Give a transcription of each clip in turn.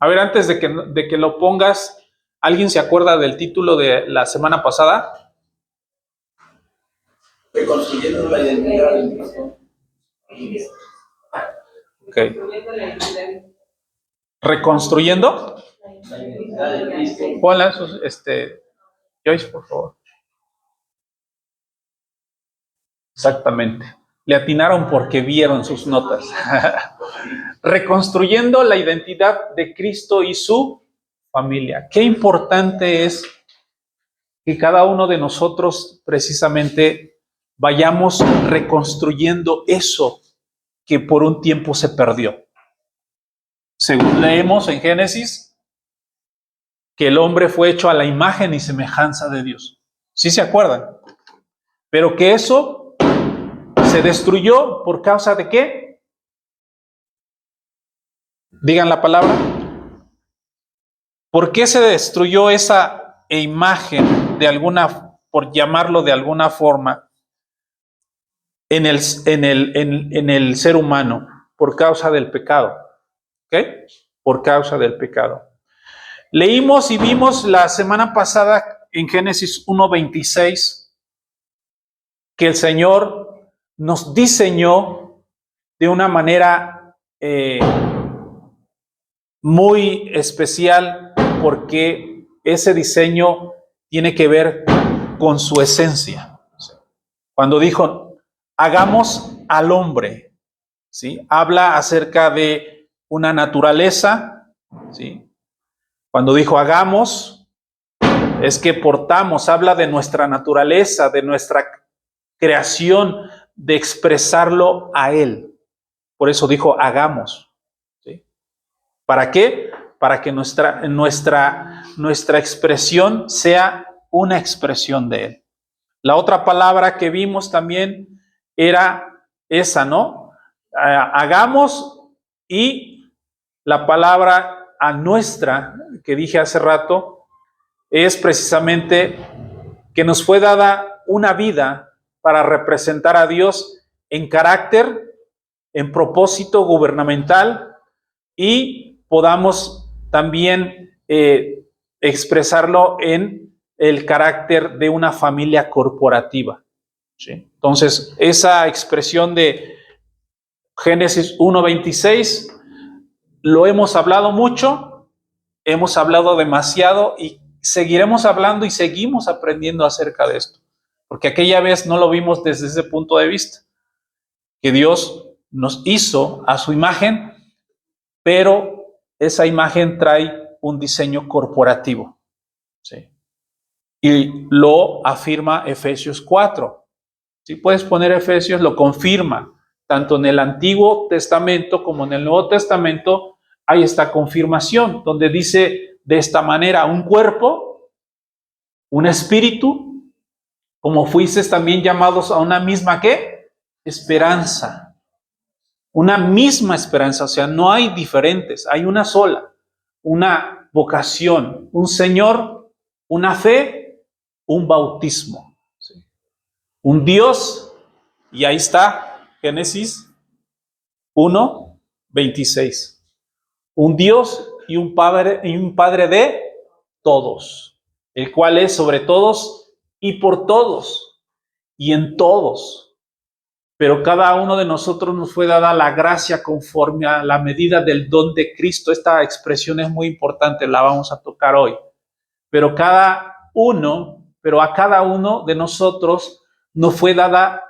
A ver, antes de que lo pongas, ¿alguien se acuerda del título de la semana pasada? Reconstruyendo la identidad del Cristo. Ok. ¿Reconstruyendo? La identidad del Cristo. Ponla, Joyce, por favor. Exactamente. Le atinaron porque vieron sus notas. Reconstruyendo la identidad de Cristo y su familia. Qué importante es que cada uno de nosotros precisamente vayamos reconstruyendo eso que por un tiempo se perdió. Según leemos en Génesis, que el hombre fue hecho a la imagen y semejanza de Dios. ¿Sí se acuerdan? Pero que eso se destruyó por causa de ¿qué? Digan la palabra. ¿Por qué se destruyó esa imagen de alguna, por llamarlo de alguna forma, en el ser humano? Por causa del pecado. ¿Ok? Por causa del pecado. Leímos y vimos la semana pasada en Génesis 1:26 que el Señor nos diseñó de una manera muy especial, porque ese diseño tiene que ver con su esencia. Cuando dijo, hagamos al hombre, ¿sí? Habla acerca de una naturaleza, ¿sí? Cuando dijo hagamos, es que portamos, habla de nuestra naturaleza, de nuestra creación, de expresarlo a Él. Por eso dijo hagamos. ¿Sí? ¿Para qué? Para que nuestra expresión sea una expresión de Él. La otra palabra que vimos también era esa, ¿no? Hagamos, y la palabra a nuestra, que dije hace rato, es precisamente que nos fue dada una vida para representar a Dios en carácter, en propósito gubernamental, y podamos también expresarlo en el carácter de una familia corporativa. ¿Sí? Entonces, esa expresión de Génesis 1:26 lo hemos hablado mucho, hemos hablado demasiado y seguiremos hablando y seguimos aprendiendo acerca de esto, porque aquella vez no lo vimos desde ese punto de vista, que Dios nos hizo a su imagen, pero esa imagen trae un diseño corporativo. ¿Sí? Y lo afirma Efesios 4. Si puedes poner Efesios, lo confirma. Tanto en el Antiguo Testamento como en el Nuevo Testamento hay esta confirmación, donde dice de esta manera, un cuerpo, un espíritu, como fuisteis también llamados a una misma, ¿qué? Esperanza. Una misma esperanza, o sea, no hay diferentes, hay una sola, una vocación, un Señor, una fe, un bautismo, ¿sí? Un Dios, y ahí está Génesis 1:26. Un Dios y un Padre de todos, el cual es sobre todos y por todos y en todos. Pero cada uno de nosotros nos fue dada la gracia conforme a la medida del don de Cristo. Esta expresión es muy importante, la vamos a tocar hoy. Pero a cada uno de nosotros nos fue dada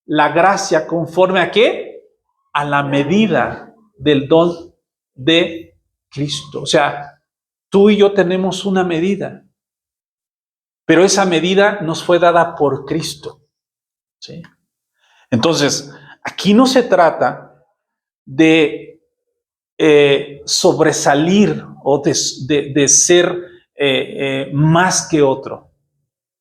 la gracia conforme a ¿qué? A la medida del don de Cristo. O sea, tú y yo tenemos una medida, pero esa medida nos fue dada por Cristo. ¿Sí? Entonces, aquí no se trata de sobresalir o de ser más que otro.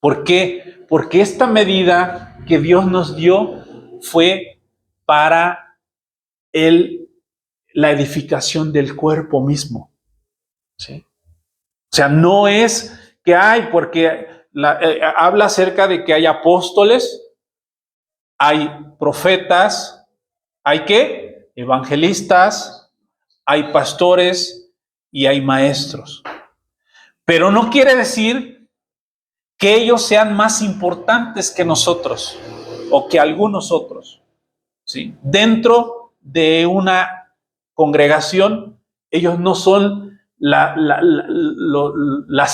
¿Por qué? Porque esta medida que Dios nos dio fue para la edificación del cuerpo mismo. ¿Sí? O sea, no es que hay, porque habla acerca de que hay apóstoles, hay profetas, hay ¿qué? Evangelistas, hay pastores y hay maestros. Pero no quiere decir que ellos sean más importantes que nosotros o que algunos otros, ¿sí? Dentro de una congregación, ellos no son las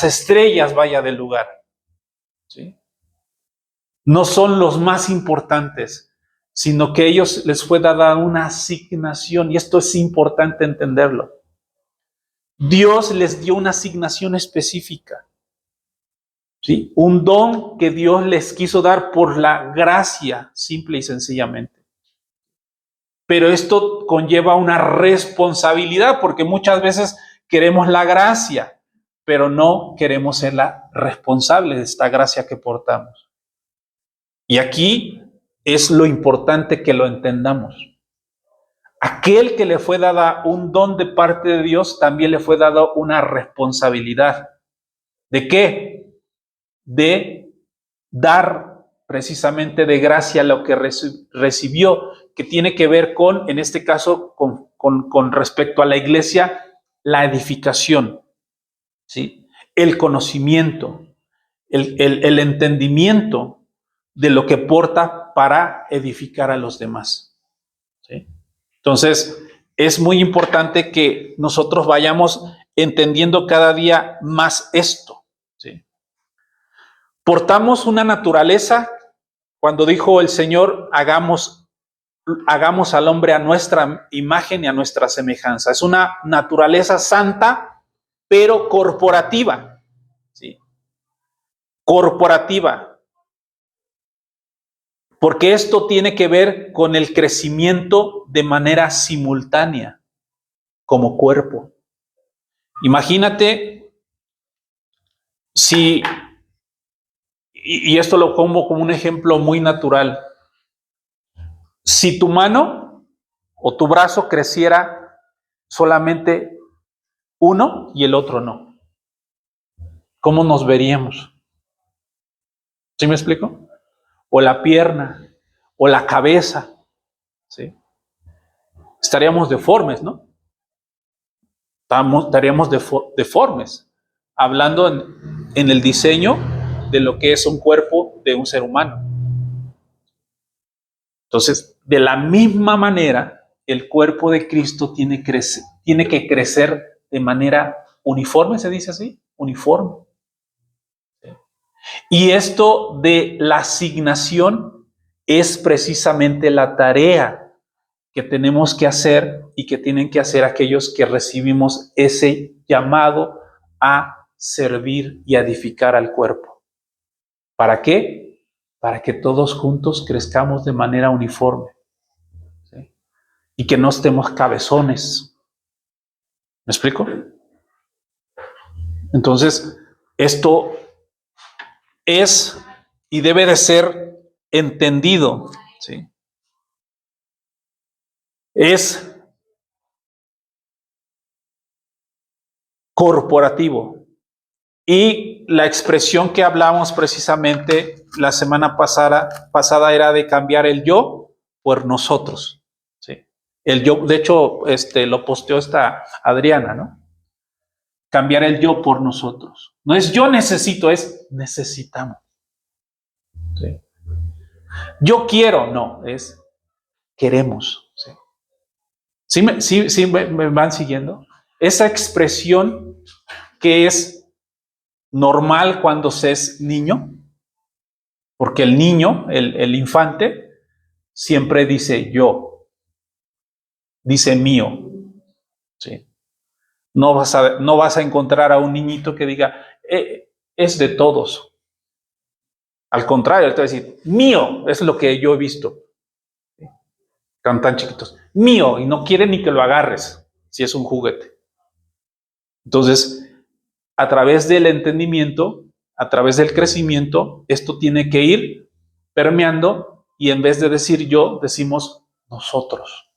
estrellas, vaya, del lugar, ¿sí? No son los más importantes, sino que ellos les fue dada una asignación, y esto es importante entenderlo. Dios les dio una asignación específica, ¿sí? Un don que Dios les quiso dar por la gracia, simple y sencillamente. Pero esto conlleva una responsabilidad, porque muchas veces queremos la gracia, pero no queremos ser la responsable de esta gracia que portamos. Y aquí es lo importante que lo entendamos. Aquel que le fue dada un don de parte de Dios, también le fue dada una responsabilidad. ¿De qué? De dar precisamente de gracia lo que recibió, que tiene que ver con, en este caso, con respecto a la iglesia, la edificación, ¿sí? El conocimiento, el entendimiento de lo que porta para edificar a los demás, ¿sí? Entonces, es muy importante que nosotros vayamos entendiendo cada día más esto, ¿sí? Portamos una naturaleza, cuando dijo el Señor, hagamos al hombre a nuestra imagen y a nuestra semejanza. Es una naturaleza santa, pero corporativa, ¿sí? Corporativa. Porque esto tiene que ver con el crecimiento de manera simultánea, como cuerpo. Imagínate si, y esto lo pongo como un ejemplo muy natural, si tu mano o tu brazo creciera solamente uno y el otro no, ¿cómo nos veríamos? ¿Sí me explico? O la pierna, o la cabeza, ¿sí? Estaríamos deformes, ¿no? Estaríamos deformes, hablando en el diseño de lo que es un cuerpo de un ser humano. Entonces, de la misma manera, el cuerpo de Cristo tiene que crecer de manera uniforme, ¿se dice así? Uniforme. Y esto de la asignación es precisamente la tarea que tenemos que hacer y que tienen que hacer aquellos que recibimos ese llamado a servir y a edificar al cuerpo. ¿Para qué? Para que todos juntos crezcamos de manera uniforme, ¿sí? Y que no estemos cabezones. ¿Me explico? Entonces, esto es y debe de ser entendido, ¿sí? Es corporativo. Y la expresión que hablamos precisamente la semana pasada era de cambiar el yo por nosotros, ¿sí? El yo, de hecho, lo posteó esta Adriana, ¿no? Cambiar el yo por nosotros. No es yo necesito, es necesitamos, ¿sí? Yo quiero, no, es queremos, ¿sí? ¿Sí me van siguiendo? Esa expresión que es normal cuando se es niño, porque el niño, el infante, siempre dice yo, dice mío, ¿sí? No vas a encontrar a un niñito que diga, es de todos. Al contrario, él te va a decir, mío, es lo que yo he visto. Están tan chiquitos. Mío, y no quiere ni que lo agarres, si es un juguete. Entonces, a través del entendimiento, a través del crecimiento, esto tiene que ir permeando y en vez de decir yo, decimos nosotros.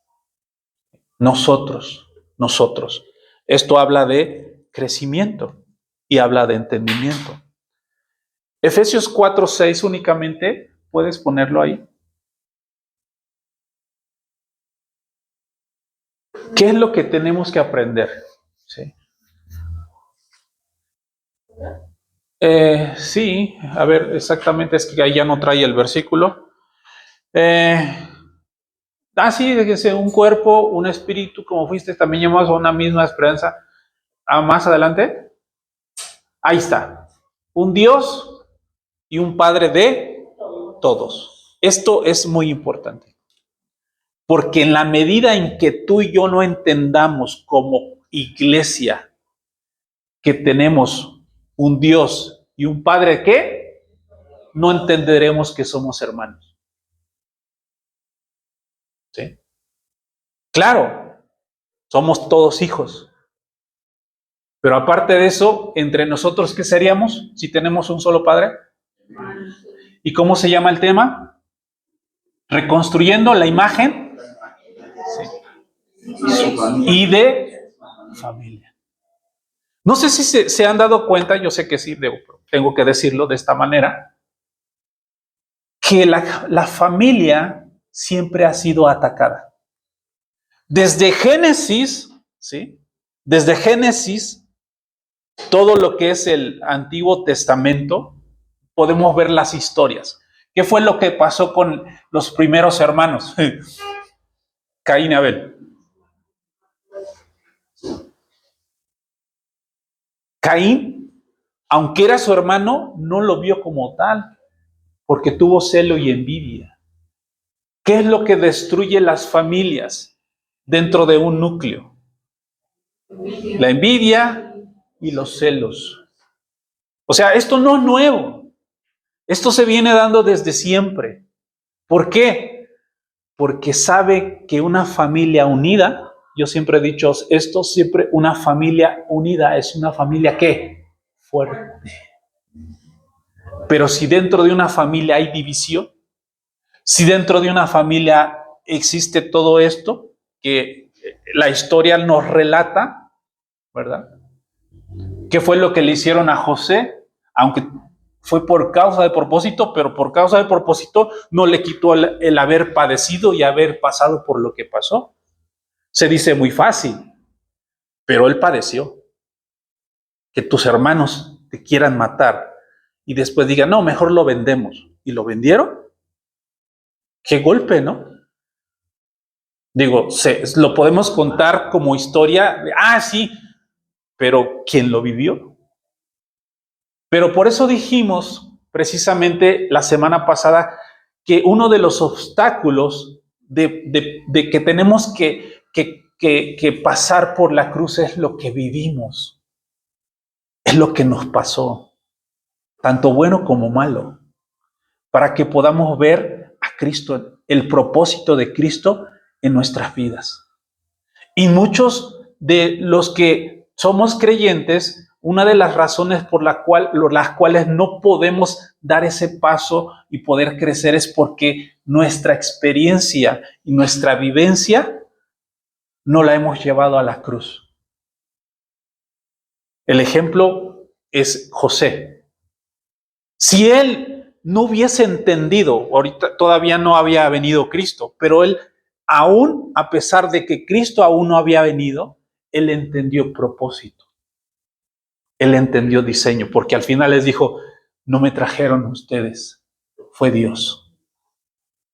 Nosotros, nosotros. Esto habla de crecimiento y habla de entendimiento. Efesios 4:6 únicamente, ¿puedes ponerlo ahí? ¿Qué es lo que tenemos que aprender? ¿Sí? Sí, a ver, exactamente, es que ahí ya no trae el versículo. Sí, déjese, un cuerpo, un espíritu, como fuiste también llamados a una misma esperanza. Más adelante, ahí está. Un Dios y un Padre de todos. Esto es muy importante, porque en la medida en que tú y yo no entendamos como iglesia que tenemos un Dios y un Padre que, no entenderemos que somos hermanos. ¿Sí? Claro, somos todos hijos. Pero aparte de eso, entre nosotros, ¿qué seríamos si tenemos un solo Padre? ¿Y cómo se llama el tema? Reconstruyendo la imagen, sí, y de familia. No sé si se han dado cuenta, yo sé que sí, tengo que decirlo de esta manera, que la familia siempre ha sido atacada. Desde Génesis, ¿sí? Desde Génesis, todo lo que es el Antiguo Testamento, podemos ver las historias. ¿Qué fue lo que pasó con los primeros hermanos? Caín y Abel. Caín, aunque era su hermano, no lo vio como tal, porque tuvo celo y envidia. ¿Qué es lo que destruye las familias dentro de un núcleo? La envidia y los celos. O sea, esto no es nuevo. Esto se viene dando desde siempre. ¿Por qué? Porque sabe que una familia unida, yo siempre he dicho esto, siempre una familia unida es una familia ¿qué? Fuerte. Pero si dentro de una familia hay división, si dentro de una familia existe todo esto que la historia nos relata, ¿verdad? ¿Qué fue lo que le hicieron a José? Aunque fue por causa de propósito, pero por causa de propósito no le quitó el haber padecido y haber pasado por lo que pasó. Se dice muy fácil, pero él padeció. Que tus hermanos te quieran matar y después digan, no, mejor lo vendemos. ¿Y lo vendieron? Qué golpe, ¿no? Digo, lo podemos contar como historia, sí, pero ¿quién lo vivió? Pero por eso dijimos precisamente la semana pasada que uno de los obstáculos de que tenemos que pasar por la cruz es lo que vivimos, es lo que nos pasó, tanto bueno como malo, para que podamos ver a Cristo, el propósito de Cristo en nuestras vidas. Y muchos de los que somos creyentes, una de las razones por las cuales no podemos dar ese paso y poder crecer es porque nuestra experiencia y nuestra vivencia no la hemos llevado a la cruz. El ejemplo es José. Si él no hubiese entendido, ahorita todavía no había venido Cristo, pero él aún, a pesar de que Cristo aún no había venido, él entendió propósito. Él entendió diseño, porque al final les dijo, no me trajeron ustedes, fue Dios.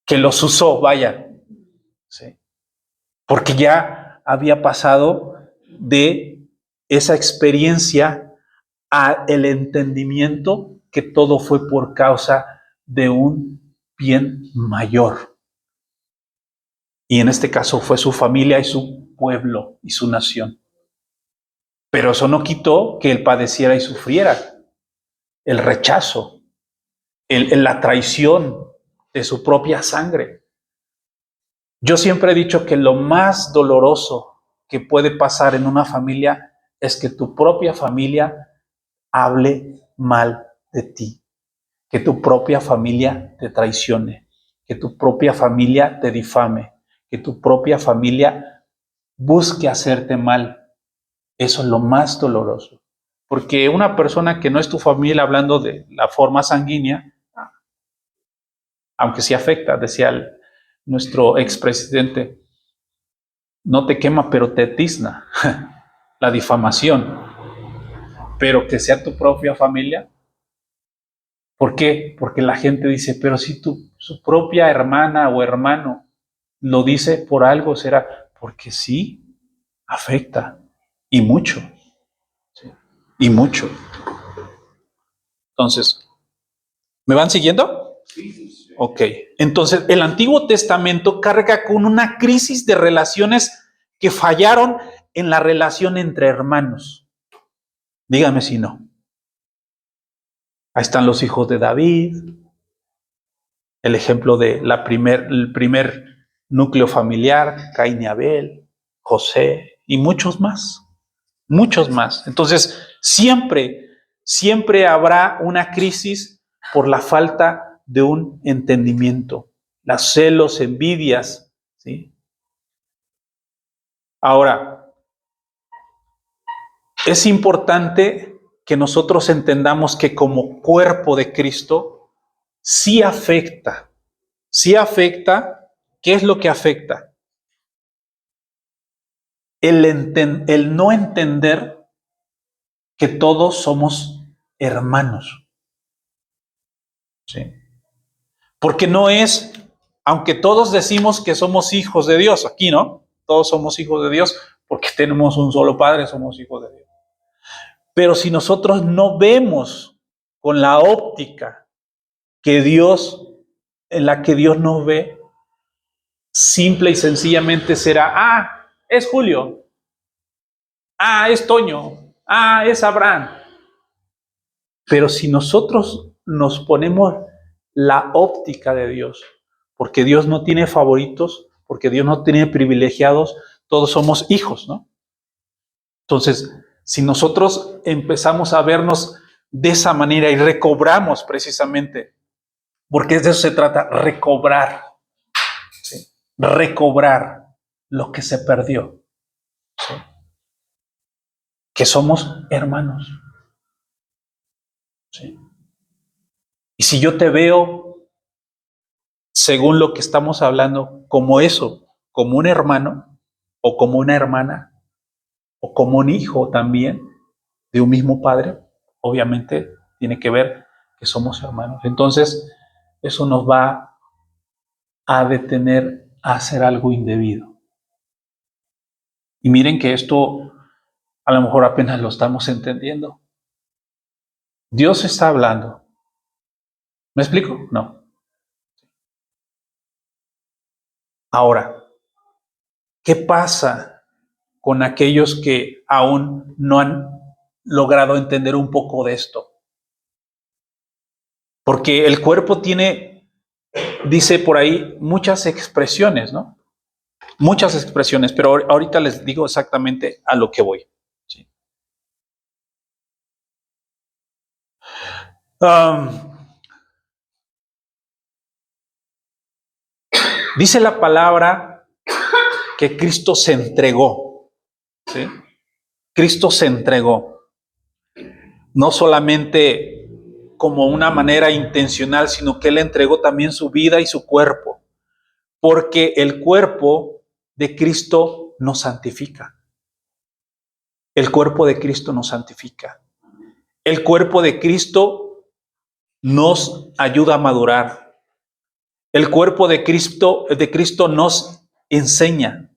Que los usó, vaya. ¿Sí? Porque ya había pasado de esa experiencia a el entendimiento que todo fue por causa de un bien mayor. Y en este caso fue su familia y su pueblo y su nación. Pero eso no quitó que él padeciera y sufriera el rechazo, la traición de su propia sangre. Yo siempre he dicho que lo más doloroso que puede pasar en una familia es que tu propia familia hable mal de ti, que tu propia familia te traicione, que tu propia familia te difame, que tu propia familia busque hacerte mal. Eso es lo más doloroso. Porque una persona que no es tu familia, hablando de la forma sanguínea, aunque sí afecta, decía nuestro expresidente, no te quema, pero te tizna la difamación. pero que sea tu propia familia. ¿Por qué? Porque la gente dice, pero si su propia hermana o hermano lo dice por algo, será porque sí afecta, y mucho, ¿sí? Y mucho. Entonces, ¿me van siguiendo? Ok. Entonces, el Antiguo Testamento carga con una crisis de relaciones que fallaron en la relación entre hermanos. Dígame si no. Ahí están los hijos de David, el ejemplo de el primer núcleo familiar, Caín y Abel, José y muchos más. Muchos más. Entonces, siempre habrá una crisis por la falta de un entendimiento, las celos, envidias, ¿sí? Ahora, es importante que nosotros entendamos que como cuerpo de Cristo, sí afecta. ¿Qué es lo que afecta? El no entender que todos somos hermanos, ¿sí? Porque no es, aunque todos decimos que somos hijos de Dios, aquí no, todos somos hijos de Dios porque tenemos un solo Padre, somos hijos de Dios. Pero si nosotros no vemos con la óptica que Dios, en la que Dios nos ve, simple y sencillamente será, es Julio, es Toño, es Abraham. Pero si nosotros nos ponemos la óptica de Dios, porque Dios no tiene favoritos, porque Dios no tiene privilegiados, todos somos hijos, ¿no? Entonces, si nosotros empezamos a vernos de esa manera y recobramos precisamente, porque de eso se trata, recobrar, ¿sí? Recobrar lo que se perdió, ¿sí? Que somos hermanos, ¿sí? Y si yo te veo, según lo que estamos hablando, como eso, como un hermano o como una hermana o como un hijo también de un mismo padre, obviamente tiene que ver que somos hermanos. Entonces, eso nos va a detener a hacer algo indebido. Y miren que esto a lo mejor apenas lo estamos entendiendo. Dios está hablando. ¿Me explico? No. Ahora, ¿qué pasa con aquellos que aún no han logrado entender un poco de esto? Porque el cuerpo tiene, dice por ahí, muchas expresiones, ¿no? Muchas expresiones, pero ahorita les digo exactamente a lo que voy. ¿Sí? Dice la palabra que Cristo se entregó, ¿sí? Cristo se entregó, no solamente como una manera intencional, sino que Él entregó también su vida y su cuerpo, porque el cuerpo de Cristo nos santifica. El cuerpo de Cristo nos santifica. El cuerpo de Cristo nos ayuda a madurar. El cuerpo de Cristo nos enseña.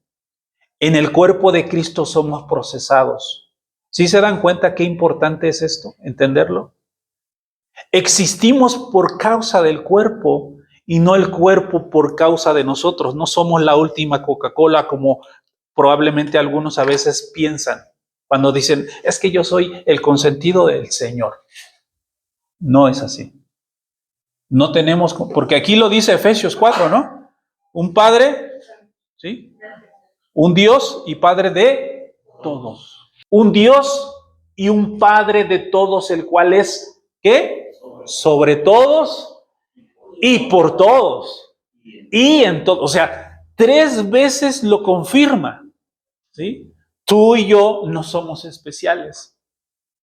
En el cuerpo de Cristo somos procesados. ¿Sí se dan cuenta qué importante es esto? ¿Entenderlo? Existimos por causa del cuerpo y no el cuerpo por causa de nosotros. No somos la última Coca-Cola como probablemente algunos a veces piensan cuando dicen, es que yo soy el consentido del Señor. No es así. No tenemos, porque aquí lo dice Efesios 4, ¿no? Un Padre, ¿sí? Un Dios y Padre de todos. Un Dios y un Padre de todos, el cual es, ¿qué? Sobre todos y por todos. Y en todo, o sea, 3 veces lo confirma, ¿sí? Tú y yo no somos especiales,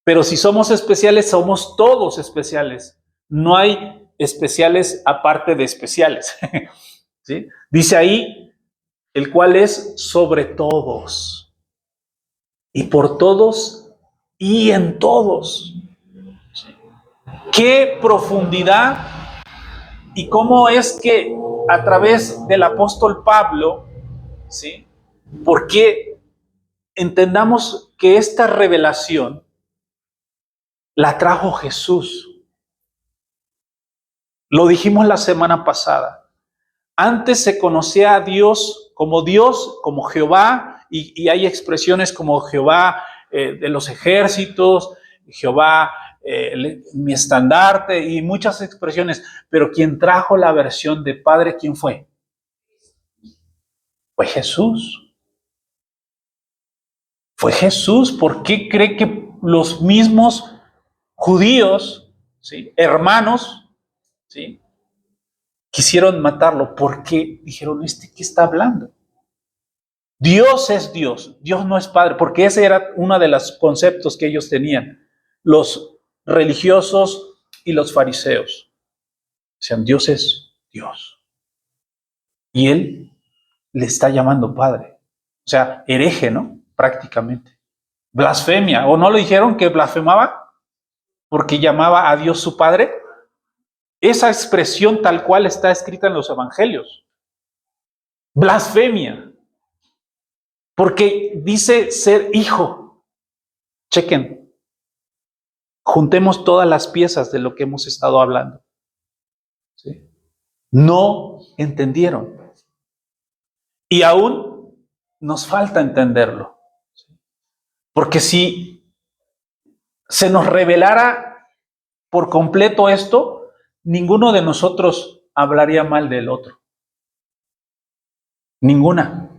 pero si somos especiales, somos todos especiales. No hay especiales aparte de especiales, ¿sí? Dice ahí, el cual es sobre todos y por todos y en todos. Qué profundidad y cómo es que a través del apóstol Pablo, ¿sí? Porque entendamos que esta revelación la trajo Jesús. Lo dijimos la semana pasada. Antes se conocía a Dios, como Jehová, y hay expresiones como Jehová de los ejércitos, Jehová mi estandarte, y muchas expresiones. Pero quien trajo la versión de Padre, ¿quién fue? Fue Jesús. Fue Jesús. ¿Por qué cree que los mismos judíos, ¿sí?, hermanos, ¿sí?, quisieron matarlo? Porque dijeron, ¿qué está hablando? Dios es Dios, Dios no es Padre, porque ese era uno de los conceptos que ellos tenían, los religiosos y los fariseos. Decían, Dios es Dios. Y Él le está llamando Padre. O sea, hereje, ¿no? Prácticamente. Blasfemia. ¿O no le dijeron que blasfemaba? Porque llamaba a Dios su Padre. Esa expresión tal cual está escrita en los evangelios. Blasfemia. Porque dice ser hijo. Chequen. Juntemos todas las piezas de lo que hemos estado hablando. ¿Sí? No entendieron. Y aún nos falta entenderlo. Porque si se nos revelara por completo esto, ninguno de nosotros hablaría mal del otro. Ninguna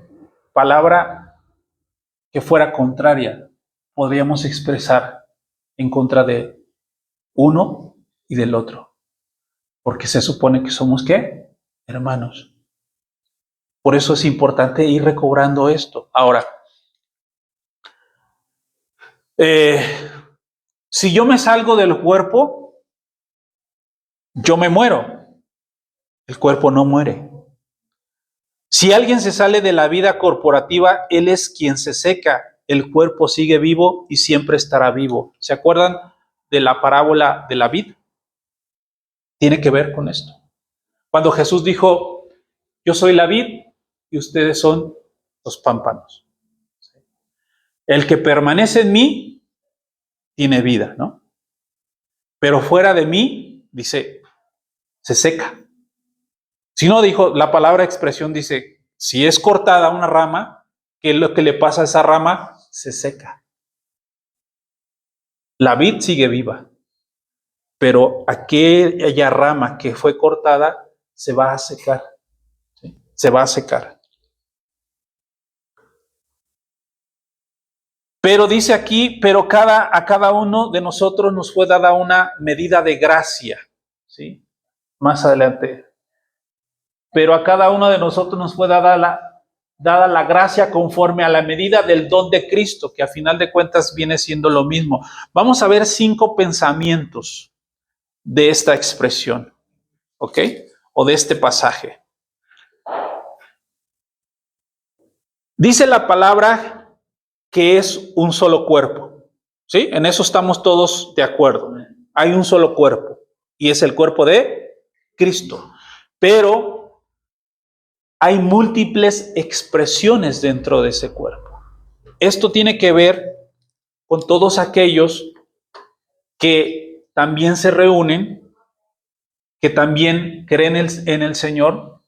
palabra que fuera contraria podríamos expresar en contra de uno y del otro. Porque se supone que somos, ¿qué? Hermanos. Por eso es importante ir recobrando esto. Ahora, si yo me salgo del cuerpo, yo me muero. El cuerpo no muere. Si alguien se sale de la vida corporativa, él es quien se seca. El cuerpo sigue vivo y siempre estará vivo. ¿Se acuerdan de la parábola de la vid? Tiene que ver con esto. Cuando Jesús dijo, yo soy la vid y ustedes son los pámpanos. El que permanece en mí tiene vida, ¿no? Pero fuera de mí, dice, se seca. Si no, dijo, la palabra expresión dice, si es cortada una rama, ¿qué es lo que le pasa a esa rama? Se seca. La vid sigue viva, pero aquella rama que fue cortada se va a secar. ¿Sí? Se va a secar. Pero dice aquí, pero a cada uno de nosotros nos fue dada una medida de gracia. ¿Sí? Más adelante. Pero a cada uno de nosotros nos fue dada la gracia conforme a la medida del don de Cristo, que a final de cuentas viene siendo lo mismo. Vamos a ver 5 pensamientos de esta expresión, ¿ok? O de este pasaje. Dice la palabra que es un solo cuerpo, ¿sí? En eso estamos todos de acuerdo. Hay un solo cuerpo y es el cuerpo de Cristo. Pero hay múltiples expresiones dentro de ese cuerpo. Esto tiene que ver con todos aquellos que también se reúnen, que también creen en el Señor,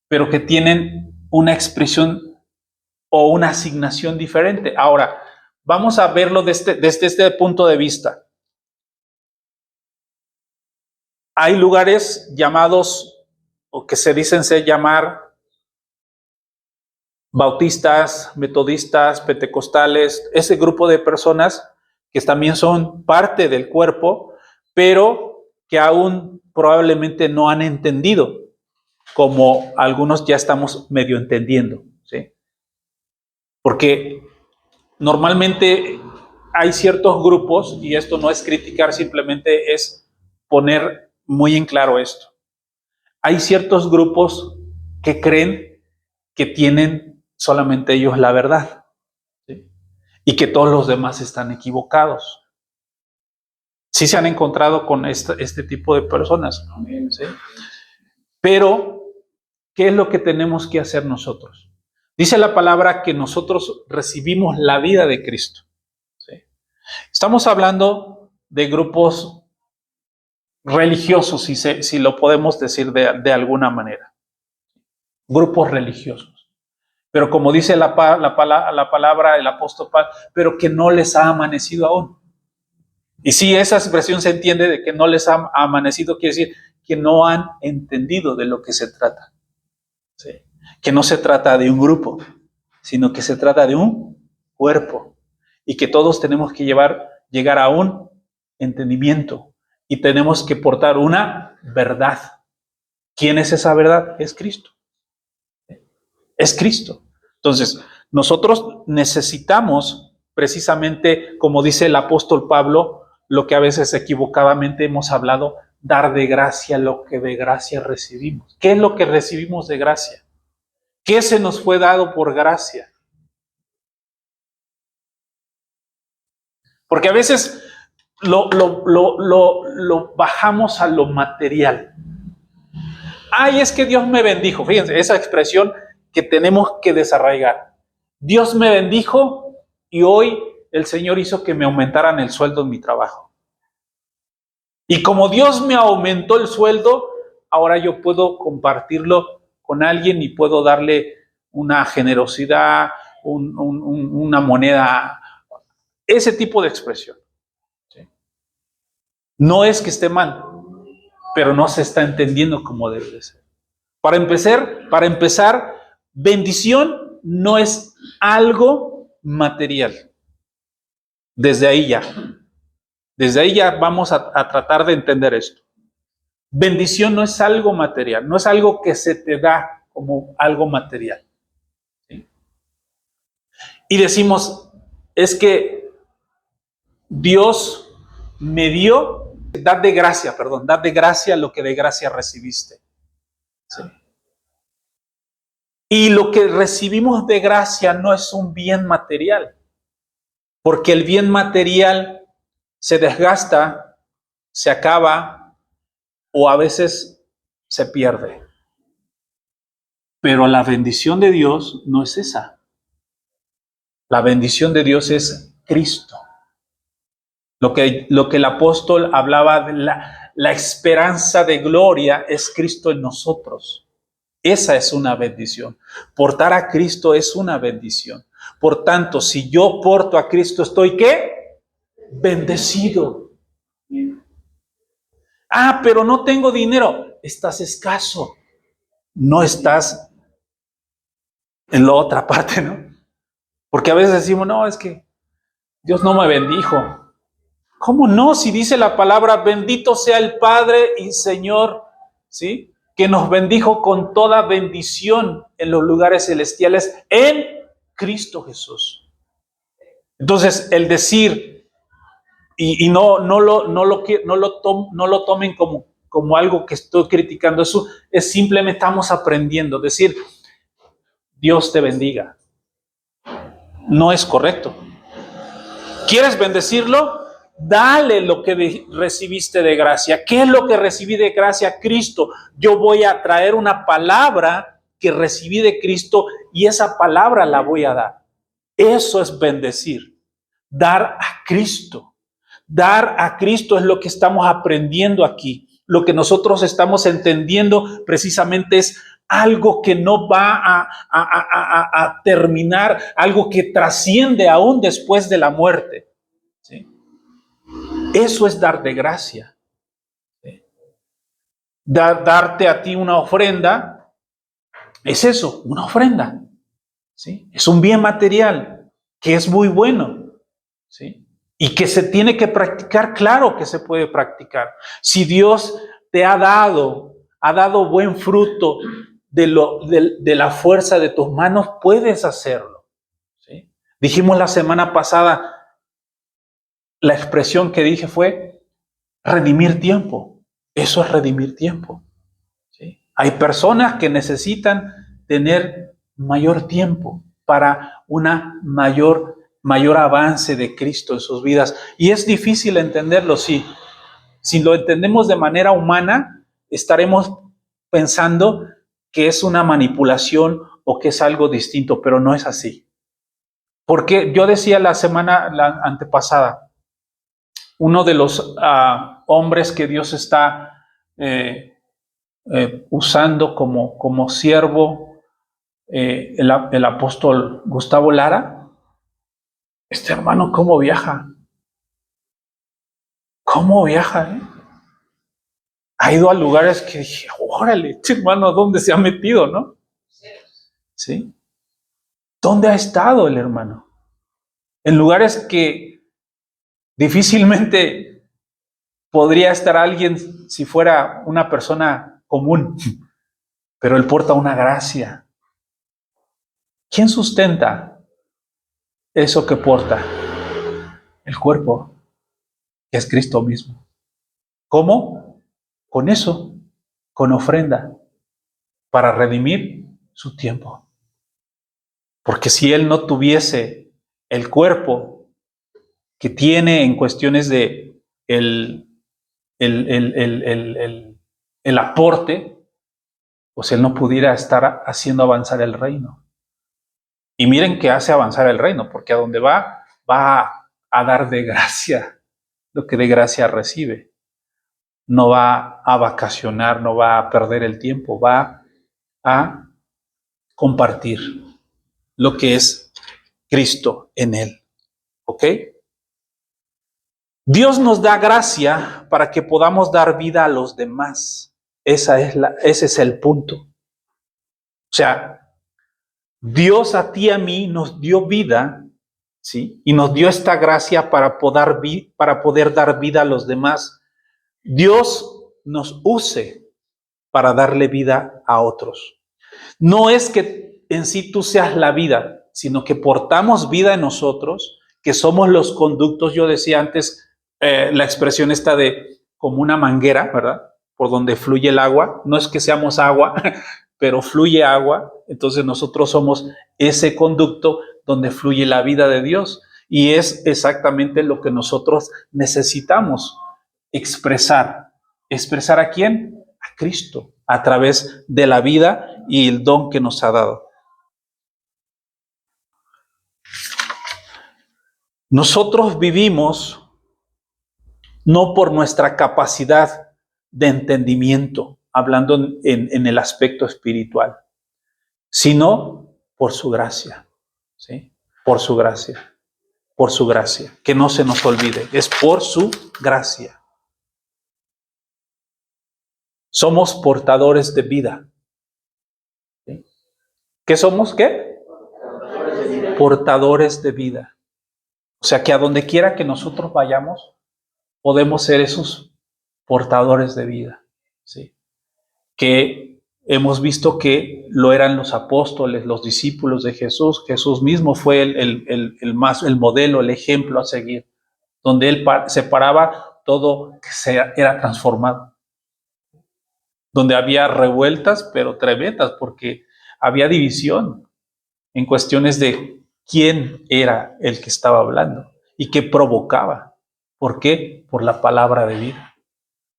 pero que tienen una expresión o una asignación diferente. Ahora, vamos a verlo desde este punto de vista. Hay lugares llamados, o que se dicen llamar, bautistas, metodistas, pentecostales, ese grupo de personas que también son parte del cuerpo, pero que aún probablemente no han entendido, como algunos ya estamos medio entendiendo, ¿sí? Porque normalmente hay ciertos grupos, y esto no es criticar, simplemente es poner muy en claro esto. Hay ciertos grupos que creen que tienen solamente ellos la verdad, ¿sí? Y que todos los demás están equivocados. Sí se han encontrado con este tipo de personas. ¿Sí? Pero, ¿qué es lo que tenemos que hacer nosotros? Dice la palabra que nosotros recibimos la vida de Cristo. ¿Sí? Estamos hablando de grupos religiosos, si lo podemos decir de alguna manera. Grupos religiosos. Pero como dice la palabra, el apóstol Pablo, pero que no les ha amanecido aún. Y si esa expresión se entiende de que no les ha amanecido, quiere decir que no han entendido de lo que se trata. ¿Sí? Que no se trata de un grupo, sino que se trata de un cuerpo. Y que todos tenemos que llegar a un entendimiento. Y tenemos que portar una verdad. ¿Quién es esa verdad? Es Cristo. Es Cristo. Entonces, nosotros necesitamos precisamente, como dice el apóstol Pablo, lo que a veces equivocadamente hemos hablado, dar de gracia lo que de gracia recibimos. ¿Qué es lo que recibimos de gracia? ¿Qué se nos fue dado por gracia? Porque a veces lo bajamos a lo material. Ay, es que Dios me bendijo. Fíjense, esa expresión que tenemos que desarraigar. Dios me bendijo y hoy el Señor hizo que me aumentaran el sueldo en mi trabajo. Y como Dios me aumentó el sueldo, ahora yo puedo compartirlo con alguien y puedo darle una generosidad, una moneda, ese tipo de expresión. ¿Sí? No es que esté mal, pero no se está entendiendo como debe de ser. Para empezar, bendición no es algo material. Desde ahí ya vamos a tratar de entender esto. Bendición no es algo material, no es algo que se te da como algo material. ¿Sí? Y decimos, es que Dios me dio, dad de gracia lo que de gracia recibiste. ¿Sí? Y lo que recibimos de gracia no es un bien material, porque el bien material se desgasta, se acaba o a veces se pierde. Pero la bendición de Dios no es esa. La bendición de Dios es Cristo. Lo que el apóstol hablaba de la esperanza de gloria es Cristo en nosotros. Esa es una bendición. Portar a Cristo es una bendición. Por tanto, si yo porto a Cristo, ¿estoy qué? Bendecido. Ah, pero no tengo dinero. Estás escaso. No estás en la otra parte, ¿no? Porque a veces decimos, no, es que Dios no me bendijo. ¿Cómo no? Si dice la palabra, bendito sea el Padre y Señor, ¿sí? Que nos bendijo con toda bendición en los lugares celestiales en Cristo Jesús. Entonces, el decir, y no lo tomen como algo que estoy criticando, eso es simplemente estamos aprendiendo. Decir, Dios te bendiga. No es correcto. ¿Quieres bendecirlo? Dale lo que recibiste de gracia. ¿Qué es lo que recibí de gracia? Cristo. Yo voy a traer una palabra que recibí de Cristo y esa palabra la voy a dar. Eso es bendecir. Dar a Cristo. Dar a Cristo es lo que estamos aprendiendo aquí. Lo que nosotros estamos entendiendo precisamente es algo que no va a terminar, algo que trasciende aún después de la muerte. ¿Sí? Eso es dar de gracia. ¿Sí? Darte a ti una ofrenda, es eso, una ofrenda. ¿Sí? Es un bien material que es muy bueno. ¿Sí? Y que se tiene que practicar, claro que se puede practicar. Si Dios te ha dado buen fruto de la fuerza de tus manos, puedes hacerlo. ¿Sí? Dijimos la semana pasada, la expresión que dije fue redimir tiempo. Eso es redimir tiempo. ¿Sí? Hay personas que necesitan tener mayor tiempo para una mayor avance de Cristo en sus vidas. Y es difícil entenderlo, sí, Si lo entendemos de manera humana, estaremos pensando que es una manipulación o que es algo distinto, pero no es así. Porque yo decía la antepasada, uno de los hombres que Dios está usando como siervo, el apóstol Gustavo Lara, este hermano, ¿cómo viaja? ¿Cómo viaja? Ha ido a lugares que dije, órale, este hermano, ¿dónde se ha metido, no? ¿Sí? ¿Dónde ha estado el hermano? En lugares que difícilmente podría estar alguien si fuera una persona común, pero él porta una gracia. ¿Quién sustenta eso que porta? El cuerpo, que es Cristo mismo. ¿Cómo? Con eso, con ofrenda, para redimir su tiempo. Porque si él no tuviese el cuerpo que tiene en cuestiones de el aporte, pues él no pudiera estar haciendo avanzar el reino. Y miren que hace avanzar el reino, porque a donde va a dar de gracia lo que de gracia recibe. No va a vacacionar, no va a perder el tiempo, va a compartir lo que es Cristo en él. ¿Ok? Dios nos da gracia para que podamos dar vida a los demás. Ese es el punto. O sea, Dios a ti y a mí nos dio vida, ¿sí? Y nos dio esta gracia para poder dar vida a los demás. Dios nos use para darle vida a otros. No es que en sí tú seas la vida, sino que portamos vida en nosotros, que somos los conductos. Yo decía antes la expresión esta de como una manguera, ¿verdad? Por donde fluye el agua. No es que seamos agua, pero fluye agua. Entonces nosotros somos ese conducto donde fluye la vida de Dios. Y es exactamente lo que nosotros necesitamos expresar. ¿Expresar a quién? A Cristo, a través de la vida y el don que nos ha dado. Nosotros vivimos no por nuestra capacidad de entendimiento, hablando en el aspecto espiritual, sino por su gracia, ¿sí? Por su gracia, por su gracia, que no se nos olvide, es por su gracia. Somos portadores de vida. ¿Sí? ¿Qué somos? ¿Qué? Portadores de vida. O sea que a donde quiera que nosotros vayamos, podemos ser esos portadores de vida, ¿sí? Que hemos visto que lo eran los apóstoles, los discípulos de Jesús. Jesús mismo fue el modelo, el ejemplo a seguir. Donde él se paraba, todo era transformado. Donde había revueltas, pero tremendas, porque había división en cuestiones de quién era el que estaba hablando y qué provocaba. ¿Por qué? Por la palabra de vida.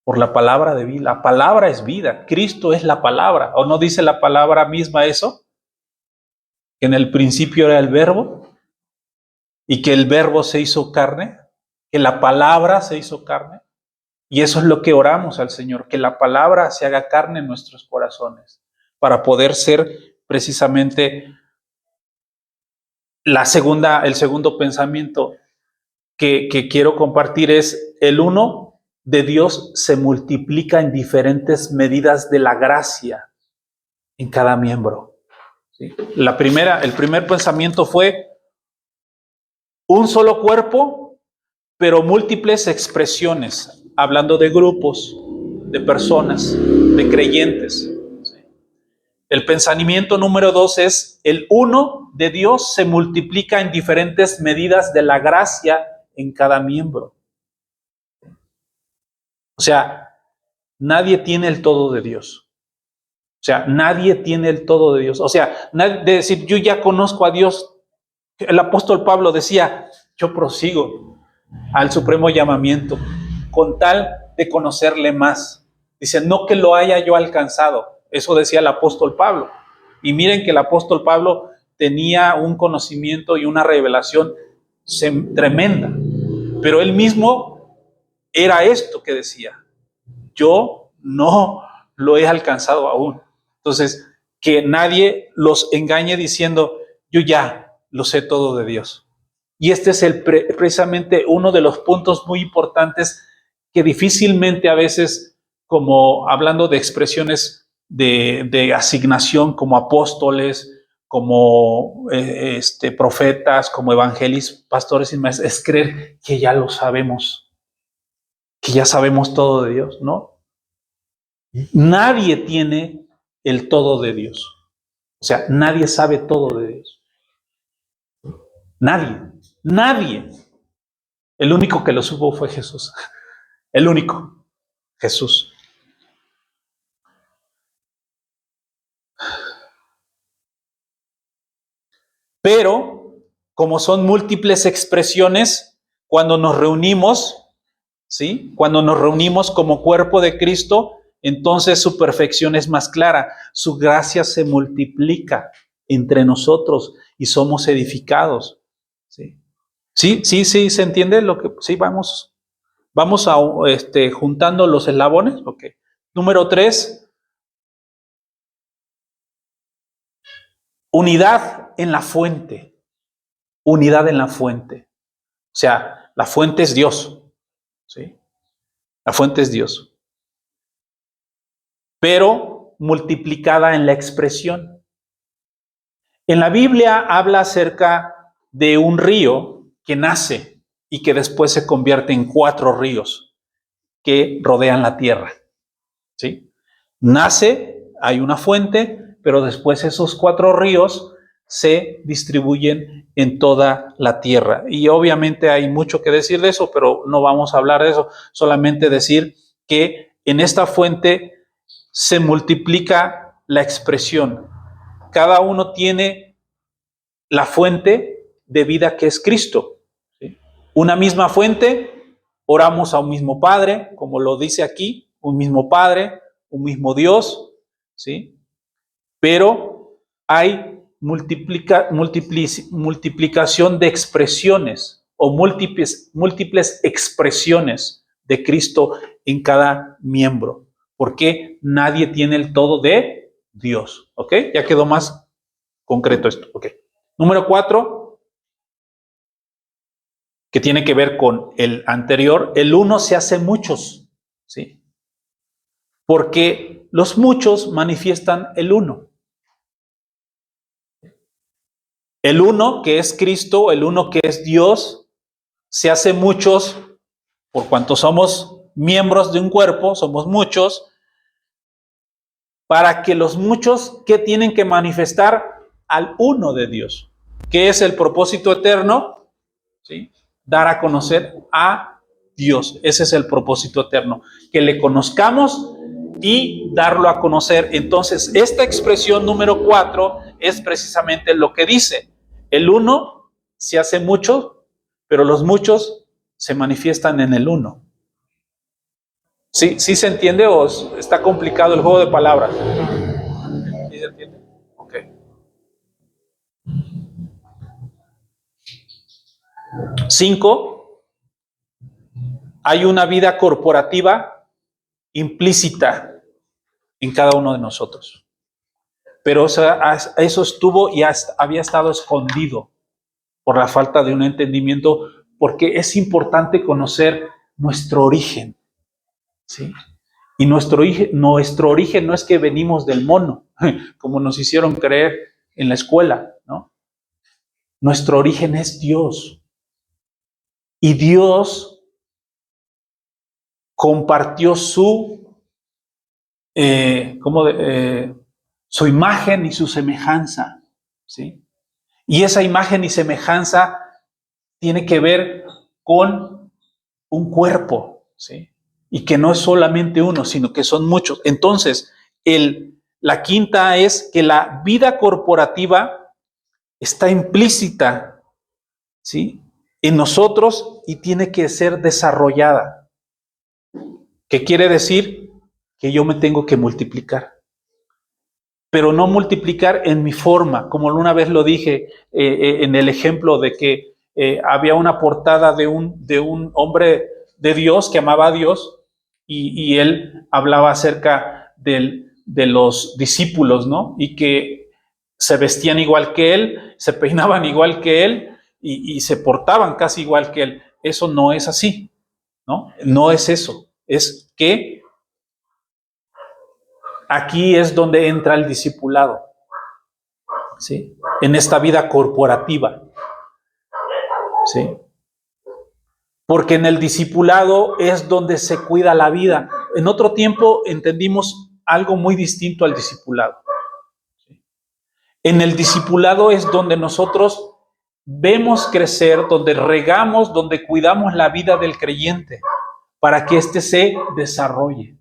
Por la palabra de vida. La palabra es vida. Cristo es la palabra. ¿O no dice la palabra misma eso? Que en el principio era el verbo y que el verbo se hizo carne, que la palabra se hizo carne. Y eso es lo que oramos al Señor, que la palabra se haga carne en nuestros corazones para poder ser precisamente el segundo pensamiento que quiero compartir es el uno de Dios se multiplica en diferentes medidas de la gracia en cada miembro. ¿Sí? El primer pensamiento fue un solo cuerpo, pero múltiples expresiones, hablando de grupos, de personas, de creyentes. ¿Sí? El pensamiento número 2 es el uno de Dios se multiplica en diferentes medidas de la gracia en cada miembro. O sea, nadie tiene el todo de Dios. O sea, nadie tiene el todo de Dios. O sea, de decir, yo ya conozco a Dios. El apóstol Pablo decía, yo prosigo al supremo llamamiento, con tal de conocerle más. Dice, no que lo haya yo alcanzado. Eso decía el apóstol Pablo. Y miren que el apóstol Pablo tenía un conocimiento y una revelación tremenda. Pero él mismo era esto que decía. Yo no lo he alcanzado aún. Entonces, que nadie los engañe diciendo, yo ya lo sé todo de Dios. Y este es precisamente uno de los puntos muy importantes que difícilmente a veces, como hablando de expresiones de asignación como apóstoles, como profetas, como evangelistas, pastores y maestros, es creer que ya lo sabemos, que ya sabemos todo de Dios, ¿no? Nadie tiene el todo de Dios. O sea, nadie sabe todo de Dios. Nadie. El único que lo supo fue Jesús. El único, Jesús. Pero, como son múltiples expresiones, cuando nos reunimos, ¿sí? Cuando nos reunimos como cuerpo de Cristo, entonces su perfección es más clara. Su gracia se multiplica entre nosotros y somos edificados. ¿Sí? Sí, ¿se entiende lo que? Sí, vamos a juntando los eslabones. Ok. Número 3, unidad en la fuente. Unidad en la fuente. O sea, la fuente es Dios. ¿Sí? La fuente es Dios. Pero multiplicada en la expresión. En la Biblia habla acerca de un río que nace y que después se convierte en 4 ríos que rodean la tierra. ¿Sí? Nace, hay una fuente, pero después esos 4 ríos se distribuyen en toda la tierra. Y obviamente hay mucho que decir de eso, pero no vamos a hablar de eso, solamente decir que en esta fuente se multiplica la expresión. Cada uno tiene la fuente de vida que es Cristo. ¿Sí? Una misma fuente, oramos a un mismo Padre, como lo dice aquí, un mismo Padre, un mismo Dios, ¿sí? Pero hay multiplicación de expresiones o múltiples expresiones de Cristo en cada miembro, porque nadie tiene el todo de Dios, ¿ok? Ya quedó más concreto esto, ¿ok? Número 4, que tiene que ver con el anterior, el uno se hace muchos, ¿sí? Porque los muchos manifiestan el uno. El uno que es Cristo, el uno que es Dios, se hace muchos por cuanto somos miembros de un cuerpo, somos muchos, para que los muchos que tienen que manifestar al uno de Dios, que es el propósito eterno, ¿sí? Dar a conocer a Dios. Ese es el propósito eterno, que le conozcamos y darlo a conocer. Entonces, esta expresión número 4 es precisamente lo que dice. El uno se hace mucho, pero los muchos se manifiestan en el uno. ¿Sí se entiende o está complicado el juego de palabras? ¿Sí se entiende? Ok. 5, hay una vida corporativa implícita en cada uno de nosotros. Pero eso estuvo y había estado escondido por la falta de un entendimiento, porque es importante conocer nuestro origen, ¿sí? Y nuestro origen no es que venimos del mono, como nos hicieron creer en la escuela, ¿no? Nuestro origen es Dios. Y Dios compartió su imagen y su semejanza, ¿sí? Y esa imagen y semejanza tiene que ver con un cuerpo, ¿sí? Y que no es solamente uno, sino que son muchos. Entonces, la quinta es que la vida corporativa está implícita, ¿sí? En nosotros y tiene que ser desarrollada. ¿Qué quiere decir? Que yo me tengo que multiplicar. Pero no multiplicar en mi forma, como una vez lo dije en el ejemplo de que había una portada de un hombre de Dios que amaba a Dios y él hablaba acerca de los discípulos, ¿no? Y que se vestían igual que él, se peinaban igual que él y se portaban casi igual que él. Eso no es así, ¿no? No es eso. Es que aquí es donde entra el discipulado. ¿Sí? En esta vida corporativa. ¿Sí? Porque en el discipulado es donde se cuida la vida. En otro tiempo entendimos algo muy distinto al discipulado. ¿Sí? En el discipulado es donde nosotros vemos crecer, donde regamos, donde cuidamos la vida del creyente para que éste se desarrolle.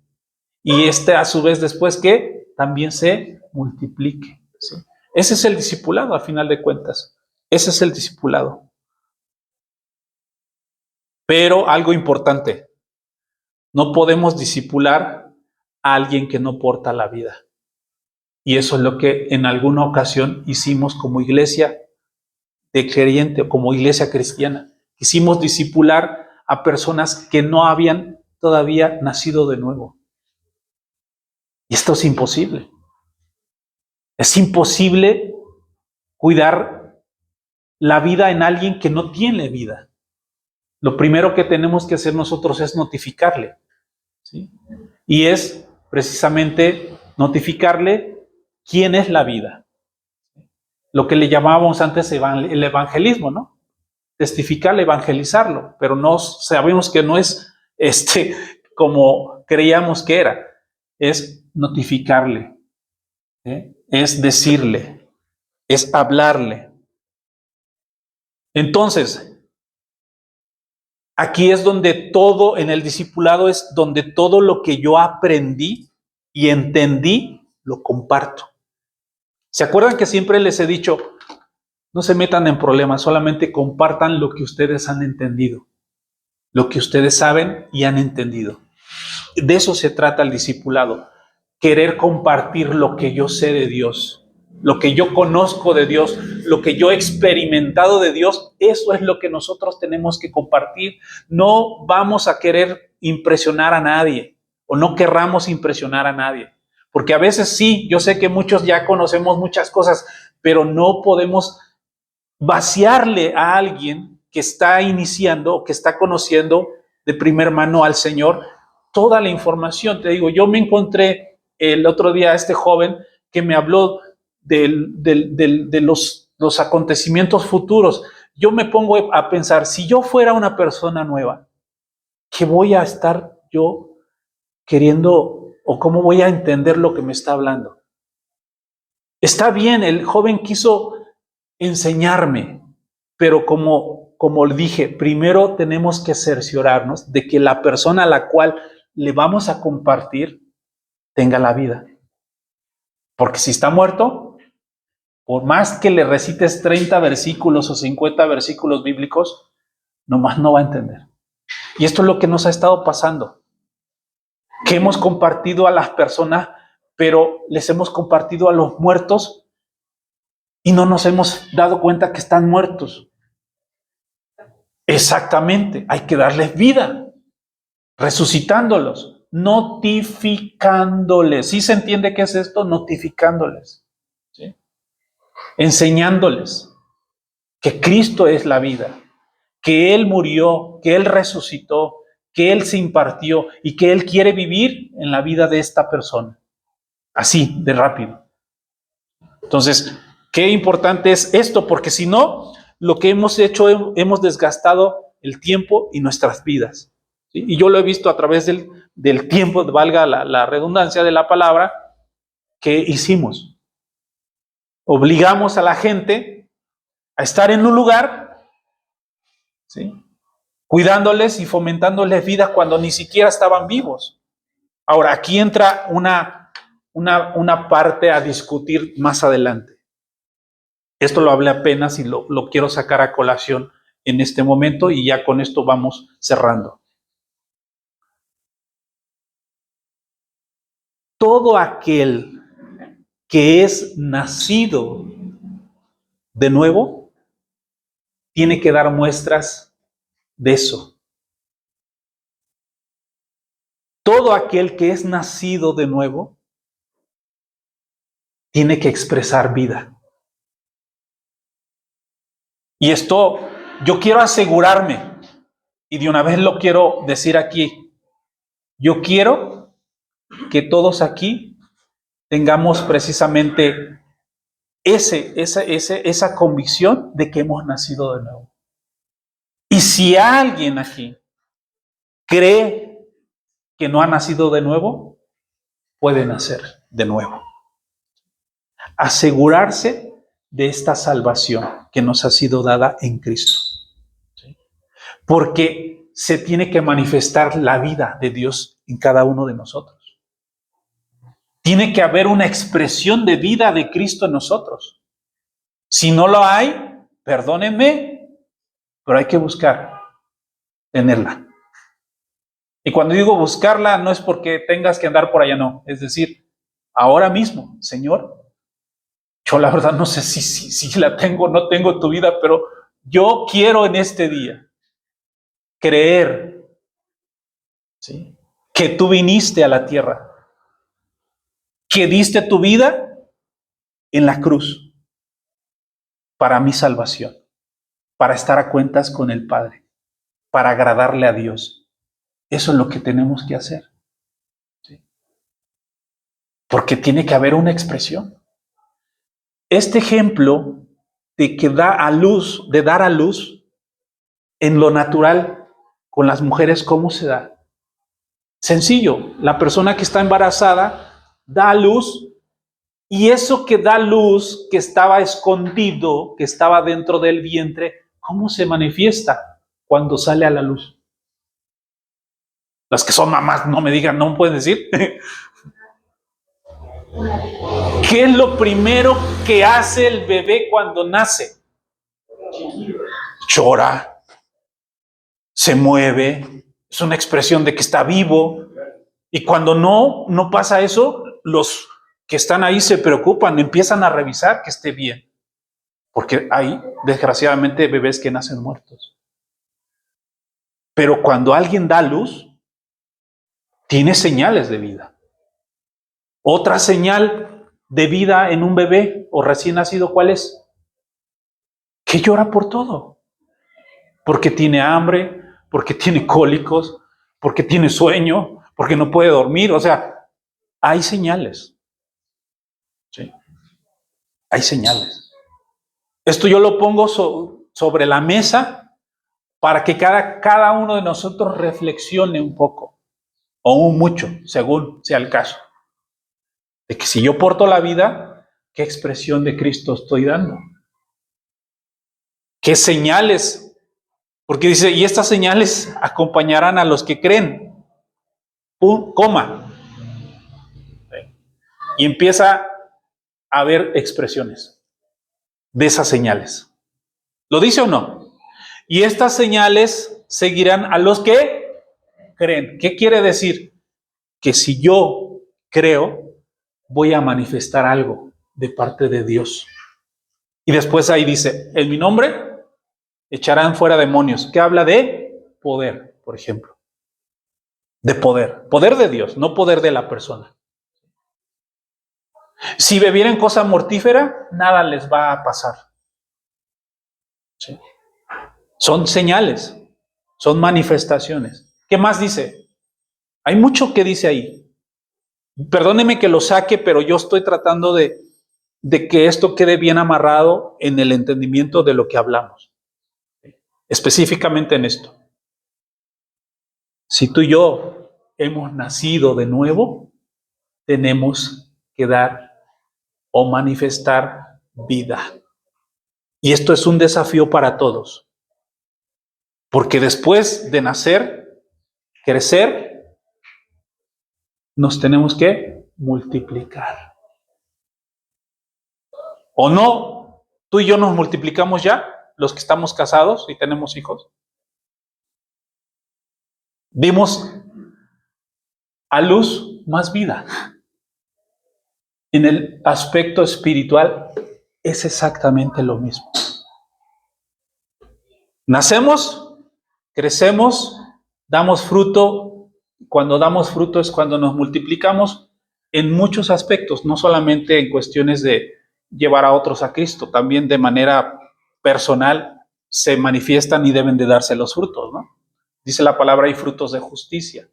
Y éste a su vez después que también se multiplique. ¿Sí? Ese es el discipulado, a final de cuentas. Ese es el discipulado. Pero algo importante, no podemos discipular a alguien que no porta la vida. Y eso es lo que en alguna ocasión hicimos como iglesia de creyente o como iglesia cristiana. Quisimos discipular a personas que no habían todavía nacido de nuevo. Y esto es imposible. Es imposible cuidar la vida en alguien que no tiene vida. Lo primero que tenemos que hacer nosotros es notificarle, ¿sí? Y es precisamente notificarle quién es la vida. Lo que le llamábamos antes el evangelismo, ¿no? Testificarle, evangelizarlo, pero no sabemos que no es como creíamos que era. Es notificarle, es decirle, es hablarle. Entonces, aquí es donde todo, en el discipulado es donde todo lo que yo aprendí y entendí, lo comparto. ¿Se acuerdan que siempre les he dicho, no se metan en problemas, solamente compartan lo que ustedes han entendido, lo que ustedes saben y han entendido? De eso se trata el discipulado, querer compartir lo que yo sé de Dios, lo que yo conozco de Dios, lo que yo he experimentado de Dios. Eso es lo que nosotros tenemos que compartir. No vamos a querer impresionar a nadie o no querramos impresionar a nadie, porque a veces sí, yo sé que muchos ya conocemos muchas cosas, pero no podemos vaciarle a alguien que está iniciando o que está conociendo de primer mano al Señor toda la información. Te digo, yo me encontré el otro día a este joven que me habló de los acontecimientos futuros. Yo me pongo a pensar, si yo fuera una persona nueva, ¿qué voy a estar yo queriendo o cómo voy a entender lo que me está hablando? Está bien, el joven quiso enseñarme, pero como le dije, primero tenemos que cerciorarnos de que la persona a la cual le vamos a compartir tenga la vida. Porque si está muerto, por más que le recites 30 versículos o 50 versículos bíblicos, nomás no va a entender. Y esto es lo que nos ha estado pasando, que hemos compartido a las personas, pero les hemos compartido a los muertos y no nos hemos dado cuenta que están muertos. Exactamente, hay que darles vida, resucitándolos, notificándoles. ¿Sí se entiende qué es esto? Notificándoles, ¿sí? Enseñándoles que Cristo es la vida, que Él murió, que Él resucitó, que Él se impartió y que Él quiere vivir en la vida de esta persona. Así, de rápido. Entonces, qué importante es esto, porque si no, lo que hemos hecho, hemos desgastado el tiempo y nuestras vidas. ¿Sí? Y yo lo he visto a través del tiempo, valga la redundancia de la palabra, que hicimos. Obligamos a la gente a estar en un lugar, ¿sí?, cuidándoles y fomentándoles vida cuando ni siquiera estaban vivos. Ahora, aquí entra una parte a discutir más adelante. Esto lo hablé apenas y lo quiero sacar a colación en este momento y ya con esto vamos cerrando. todo aquel que es nacido de nuevo tiene que dar muestras de eso. Todo aquel que es nacido de nuevo tiene que expresar vida. Y esto yo quiero asegurarme, y de una vez lo quiero decir aquí, yo quiero que todos aquí tengamos precisamente esa convicción de que hemos nacido de nuevo. Y si alguien aquí cree que no ha nacido de nuevo, puede nacer de nuevo. Asegurarse de esta salvación que nos ha sido dada en Cristo. ¿Sí? Porque se tiene que manifestar la vida de Dios en cada uno de nosotros. Tiene que haber una expresión de vida de Cristo en nosotros. Si no lo hay, perdónenme, pero hay que buscar tenerla. Y cuando digo buscarla, no es porque tengas que andar por allá, no. Es decir, ahora mismo, Señor, yo la verdad no sé si la tengo o no tengo tu vida, pero yo quiero en este día creer, ¿sí?, que tú viniste a la tierra, que diste tu vida en la cruz para mi salvación, para estar a cuentas con el Padre, para agradarle a Dios. Eso es lo que tenemos que hacer. ¿Sí? Porque tiene que haber una expresión. Este ejemplo de que dar a luz en lo natural con las mujeres, ¿cómo se da? Sencillo, la persona que está embarazada da a luz y eso que da luz, que estaba escondido, que estaba dentro del vientre, ¿cómo se manifiesta cuando sale a la luz? Las que son mamás no me digan, no pueden decir. ¿Qué es lo primero que hace el bebé cuando nace? Llora, se mueve, es una expresión de que está vivo. Y cuando no pasa eso, los que están ahí se preocupan, empiezan a revisar que esté bien. Porque hay, desgraciadamente, bebés que nacen muertos. Pero cuando alguien da luz, tiene señales de vida. Otra señal de vida en un bebé o recién nacido, ¿cuál es? Que llora por todo. Porque tiene hambre, porque tiene cólicos, porque tiene sueño, porque no puede dormir. O sea, hay señales. ¿Sí? Hay señales. Esto yo lo pongo sobre la mesa para que cada uno de nosotros reflexione un poco, o un mucho, según sea el caso. De que si yo porto la vida, ¿qué expresión de Cristo estoy dando? ¿Qué señales? Porque dice, y estas señales acompañarán a los que creen. Coma. Y empieza a haber expresiones de esas señales. ¿Lo dice o no? Y estas señales seguirán a los que creen. ¿Qué quiere decir? Que si yo creo, voy a manifestar algo de parte de Dios. Y después ahí dice, en mi nombre echarán fuera demonios, que habla de poder, por ejemplo. De poder. Poder de Dios, no poder de la persona. Si bebieren cosa mortífera, nada les va a pasar. ¿Sí? Son señales, son manifestaciones. ¿Qué más dice? Hay mucho que dice ahí. Perdóneme que lo saque, pero yo estoy tratando de que esto quede bien amarrado en el entendimiento de lo que hablamos. Específicamente en esto. Si tú y yo hemos nacido de nuevo, tenemos que dar o manifestar vida. Y esto es un desafío para todos. Porque después de nacer, crecer, nos tenemos que multiplicar. ¿O no? ¿Tú y yo nos multiplicamos ya? Los que estamos casados y tenemos hijos. Dimos a luz más vida. en el aspecto espiritual es exactamente lo mismo. Nacemos, crecemos, damos fruto. Cuando damos fruto es cuando nos multiplicamos en muchos aspectos, no solamente en cuestiones de llevar a otros a Cristo, también de manera personal se manifiestan y deben de darse los frutos, ¿no? Dice la palabra, hay frutos de justicia.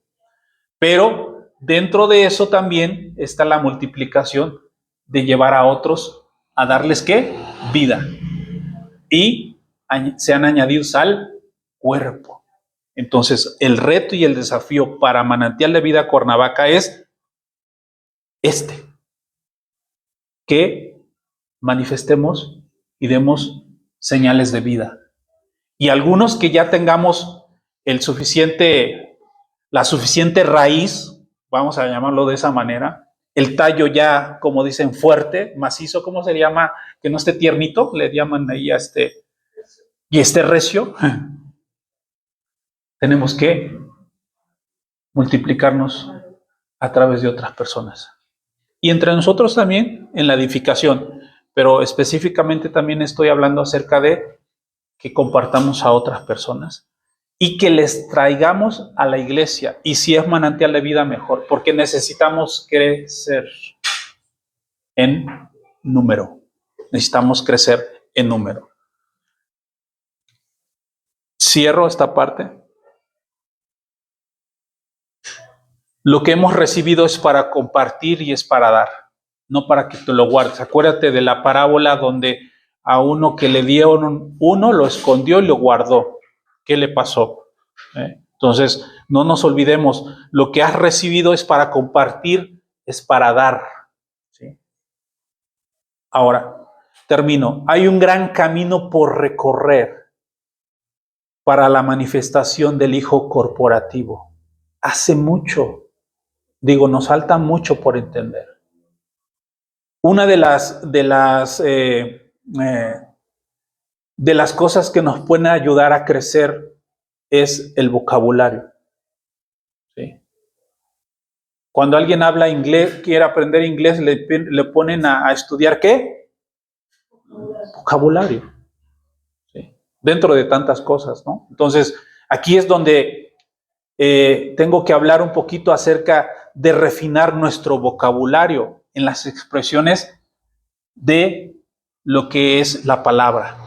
Pero dentro de eso también está la multiplicación de llevar a otros a darles, ¿qué? Vida. Y sean añadidos al cuerpo. Entonces, el reto y el desafío para Manantial de Vida Cuernavaca es que manifestemos y demos señales de vida. Y algunos que ya tengamos la suficiente raíz, vamos a llamarlo de esa manera, el tallo ya, como dicen, fuerte, macizo, ¿cómo se llama? Que no esté tiernito, le llaman ahí a y esté recio. Tenemos que multiplicarnos a través de otras personas. Y entre nosotros también en la edificación, pero específicamente también estoy hablando acerca de que compartamos a otras personas y que les traigamos a la iglesia. Y si es Manantial de Vida, mejor, porque necesitamos crecer en número. Necesitamos crecer en número. Cierro esta parte. Lo que hemos recibido es para compartir y es para dar, no para que te lo guardes. Acuérdate de la parábola donde a uno que le dieron uno lo escondió y lo guardó. ¿Qué le pasó? Entonces, no nos olvidemos, lo que has recibido es para compartir, es para dar. ¿Sí? Ahora, termino. Hay un gran camino por recorrer para la manifestación del Hijo corporativo. Hace mucho. Nos falta mucho por entender. Una de las cosas que nos pueden ayudar a crecer es el vocabulario. ¿Sí? Cuando alguien habla inglés, quiere aprender inglés, le ponen a estudiar ¿qué? Vocabulario. ¿Sí? Dentro de tantas cosas, ¿no? Entonces, aquí es donde tengo que hablar un poquito acerca de refinar nuestro vocabulario en las expresiones de lo que es la palabra.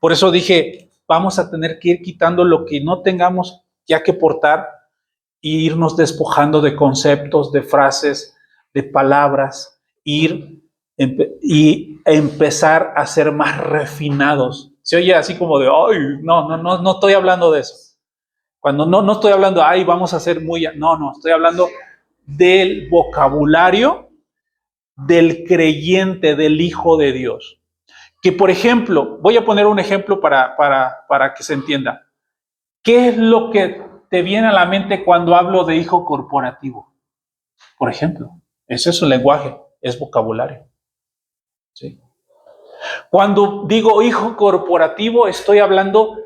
Por eso dije, vamos a tener que ir quitando lo que no tengamos ya que portar e irnos despojando de conceptos, de frases, de palabras, y empezar a ser más refinados. Se oye así como de, ay, no estoy hablando de eso. Cuando no estoy hablando, ay, vamos a ser muy... No, estoy hablando del vocabulario del creyente, del Hijo de Dios. Que, por ejemplo, voy a poner un ejemplo para que se entienda. ¿Qué es lo que te viene a la mente cuando hablo de hijo corporativo? Por ejemplo, ese es un lenguaje, es vocabulario. ¿Sí? Cuando digo hijo corporativo, estoy hablando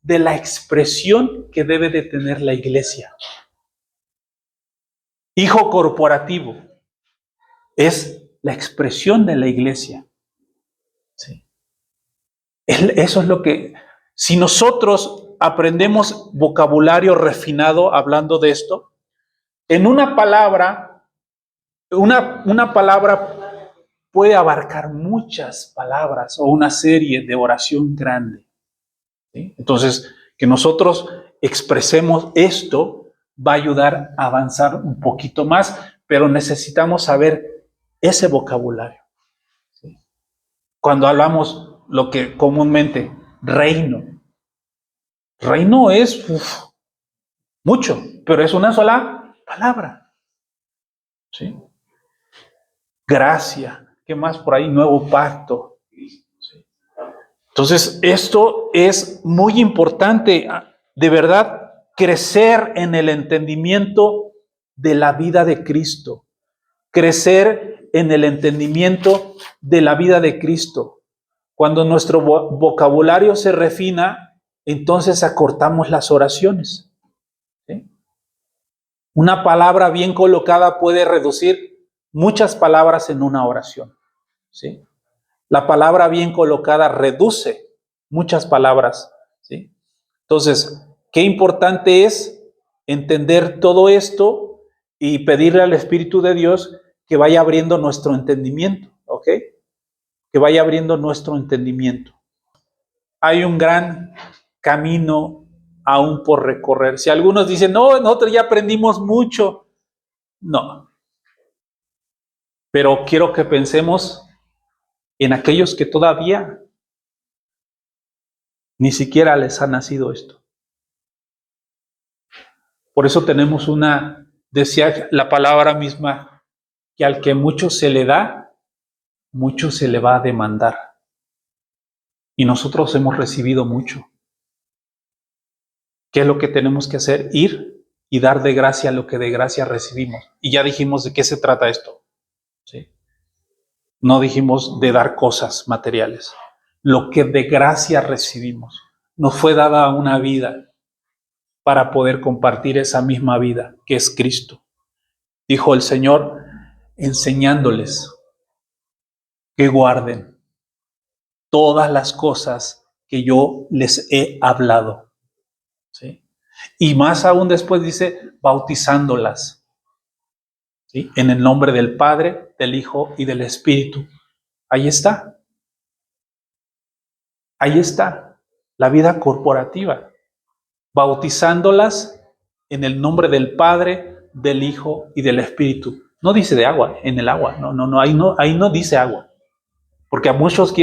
de la expresión que debe de tener la iglesia. Hijo corporativo es la expresión de la iglesia. ¿Sí? Eso es lo que, si nosotros aprendemos vocabulario refinado hablando de esto, en una palabra puede abarcar muchas palabras o una serie de oración grande. ¿Sí? Entonces, que nosotros expresemos esto va a ayudar a avanzar un poquito más, pero necesitamos saber ese vocabulario. ¿Sí? Cuando hablamos lo que comúnmente, reino es mucho, pero es una sola palabra. ¿Sí? Gracia, ¿qué más por ahí? Nuevo pacto. ¿Sí? Entonces, esto es muy importante, de verdad, crecer en el entendimiento de la vida de Cristo, crecer en el entendimiento de la vida de Cristo. Cuando nuestro vocabulario se refina, entonces acortamos las oraciones. ¿Sí? Una palabra bien colocada puede reducir muchas palabras en una oración, ¿sí? La palabra bien colocada reduce muchas palabras, ¿sí? Entonces, qué importante es entender todo esto y pedirle al Espíritu de Dios que vaya abriendo nuestro entendimiento, ¿ok? Que vaya abriendo nuestro entendimiento. Hay un gran camino aún por recorrer. Si algunos dicen, no, nosotros ya aprendimos mucho, no. Pero quiero que pensemos en aquellos que todavía ni siquiera les ha nacido esto. Por eso tenemos decía la palabra misma, que al que mucho se le da, mucho se le va a demandar. Y nosotros hemos recibido mucho. ¿Qué es lo que tenemos que hacer? Ir y dar de gracia lo que de gracia recibimos. Y ya dijimos de qué se trata esto, ¿sí? No dijimos de dar cosas materiales. Lo que de gracia recibimos. Nos fue dada una vida para poder compartir esa misma vida que es Cristo. Dijo el Señor, enseñándoles que guarden todas las cosas que yo les he hablado, ¿sí? Y más aún después dice, bautizándolas, ¿sí? En el nombre del Padre, del Hijo y del Espíritu. Ahí está. Ahí está la vida corporativa. Bautizándolas en el nombre del Padre, del Hijo y del Espíritu. No dice de agua, en el agua. No, ahí no dice agua. Porque a muchos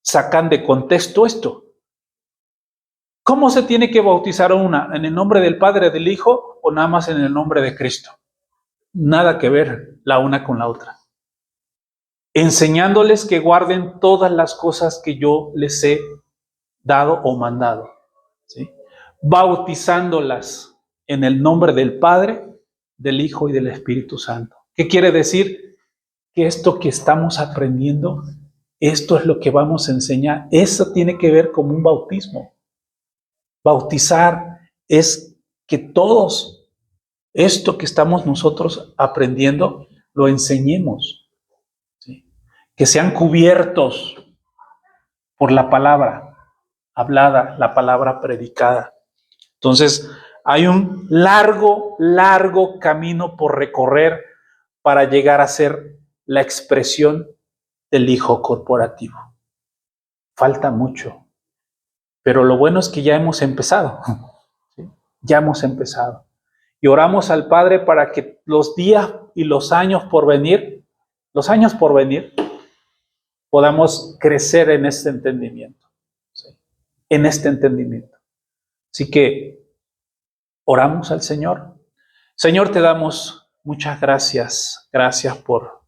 sacan de contexto esto. ¿Cómo se tiene que bautizar una? ¿En el nombre del Padre, del Hijo o nada más en el nombre de Cristo? Nada que ver la una con la otra. Enseñándoles que guarden todas las cosas que yo les he dado o mandado, ¿sí? Bautizándolas en el nombre del Padre, del Hijo y del Espíritu Santo. ¿Qué quiere decir? Que esto que estamos aprendiendo, esto es lo que vamos a enseñar. Eso tiene que ver con un bautismo. Bautizar es que todos esto que estamos nosotros aprendiendo lo enseñemos, ¿sí? Que sean cubiertos por la palabra hablada, la palabra predicada. Entonces, hay un largo camino por recorrer para llegar a ser la expresión del Hijo corporativo. Falta mucho, pero lo bueno es que ya hemos empezado, ¿sí? Ya hemos empezado. Y oramos al Padre para que los días y los años por venir, podamos crecer en este entendimiento, ¿sí? En este entendimiento. Así que oramos al Señor. Señor, te damos muchas gracias. Gracias por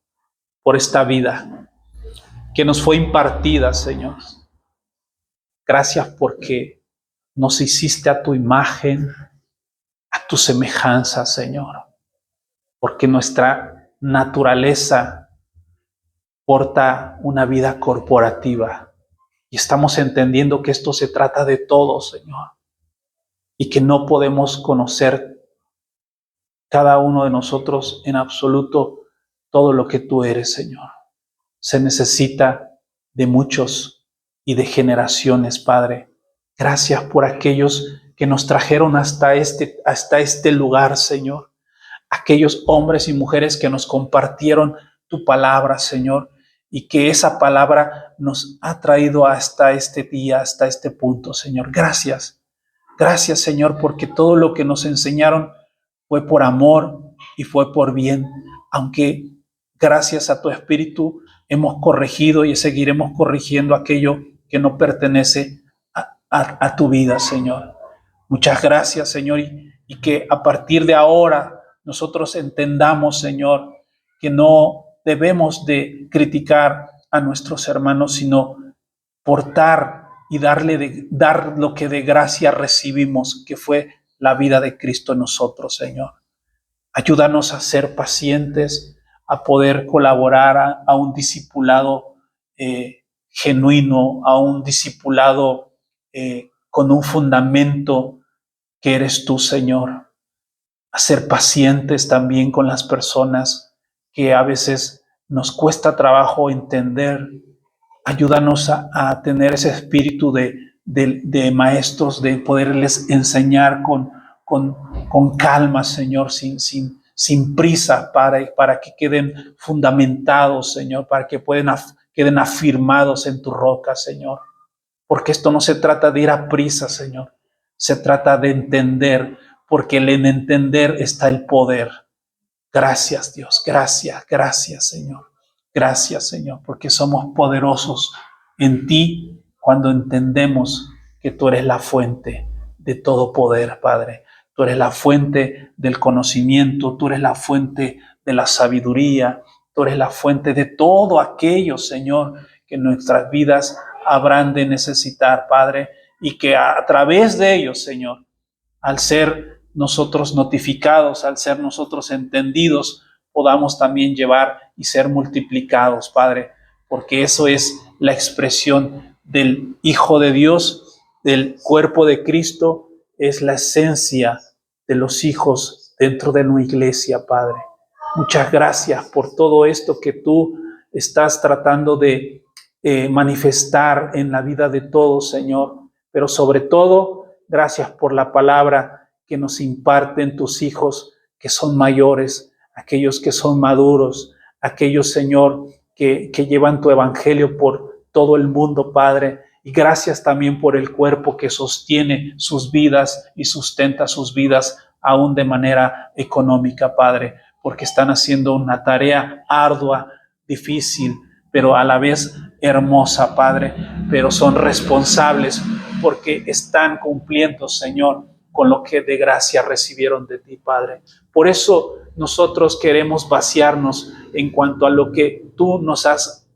esta vida que nos fue impartida, Señor. Gracias porque nos hiciste a tu imagen, a tu semejanza, Señor. Porque nuestra naturaleza porta una vida corporativa. Y estamos entendiendo que esto se trata de todo, Señor. Y que no podemos conocer cada uno de nosotros en absoluto todo lo que tú eres, Señor. Se necesita de muchos y de generaciones, Padre. Gracias por aquellos que nos trajeron hasta este lugar, Señor. Aquellos hombres y mujeres que nos compartieron tu palabra, Señor, y que esa palabra nos ha traído hasta este día, hasta este punto, Señor. Gracias. Gracias, Señor, porque todo lo que nos enseñaron fue por amor y fue por bien, aunque gracias a tu Espíritu hemos corregido y seguiremos corrigiendo aquello que no pertenece a tu vida, Señor. Muchas gracias, Señor, y que a partir de ahora nosotros entendamos, Señor, que no debemos de criticar a nuestros hermanos, sino portar y dar lo que de gracia recibimos, que fue la vida de Cristo en nosotros, Señor. Ayúdanos a ser pacientes, a poder colaborar a un discipulado genuino, a un discipulado con un fundamento que eres tú, Señor. A ser pacientes también con las personas que a veces nos cuesta trabajo entender. Ayúdanos a tener ese espíritu de maestros, de poderles enseñar con calma, Señor, sin prisa, para que queden fundamentados, Señor, para que queden afirmados en tu roca, Señor. Porque esto no se trata de ir a prisa, Señor. Se trata de entender, porque en entender está el poder. Gracias, Dios. Gracias, Señor. Gracias, Señor, porque somos poderosos en ti cuando entendemos que tú eres la fuente de todo poder, Padre. Tú eres la fuente del conocimiento, tú eres la fuente de la sabiduría, tú eres la fuente de todo aquello, Señor, que nuestras vidas habrán de necesitar, Padre, y que a través de ellos, Señor, al ser nosotros notificados, al ser nosotros entendidos, podamos también llevar y ser multiplicados, Padre, porque eso es la expresión del Hijo de Dios, del cuerpo de Cristo, es la esencia de los hijos dentro de la iglesia, Padre. Muchas gracias por todo esto que tú estás tratando de manifestar en la vida de todos, Señor, pero sobre todo, gracias por la palabra que nos imparten tus hijos que son mayores, aquellos que son maduros, aquellos, Señor, que llevan tu evangelio por todo el mundo, Padre. Y gracias también por el cuerpo que sostiene sus vidas y sustenta sus vidas aún de manera económica, Padre, porque están haciendo una tarea ardua, difícil, pero a la vez hermosa, Padre, pero son responsables porque están cumpliendo, Señor, con lo que de gracia recibieron de ti, Padre. Por eso nosotros queremos vaciarnos en cuanto a lo que tú nos has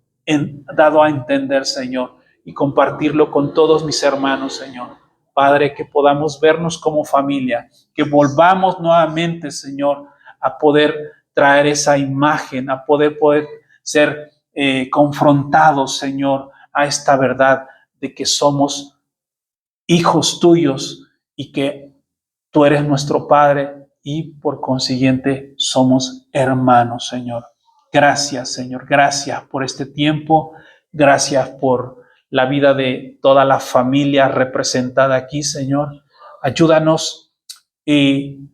dado a entender, Señor, y compartirlo con todos mis hermanos, Señor. Padre, que podamos vernos como familia, que volvamos nuevamente, Señor, a poder traer esa imagen, a poder ser confrontados, Señor, a esta verdad de que somos hijos tuyos y que tú eres nuestro Padre y por consiguiente somos hermanos, Señor. Gracias, Señor. Gracias por este tiempo. Gracias por la vida de toda la familia representada aquí, Señor. Ayúdanos y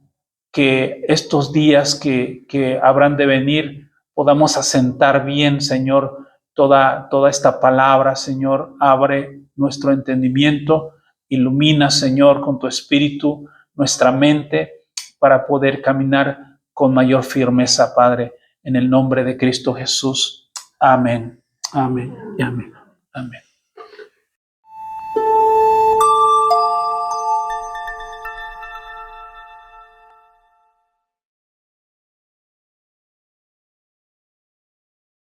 que estos días que habrán de venir podamos asentar bien, Señor, toda esta palabra, Señor. Abre nuestro entendimiento, ilumina, Señor, con tu espíritu nuestra mente para poder caminar con mayor firmeza, Padre, en el nombre de Cristo Jesús. Amén, amén y amén. Amén.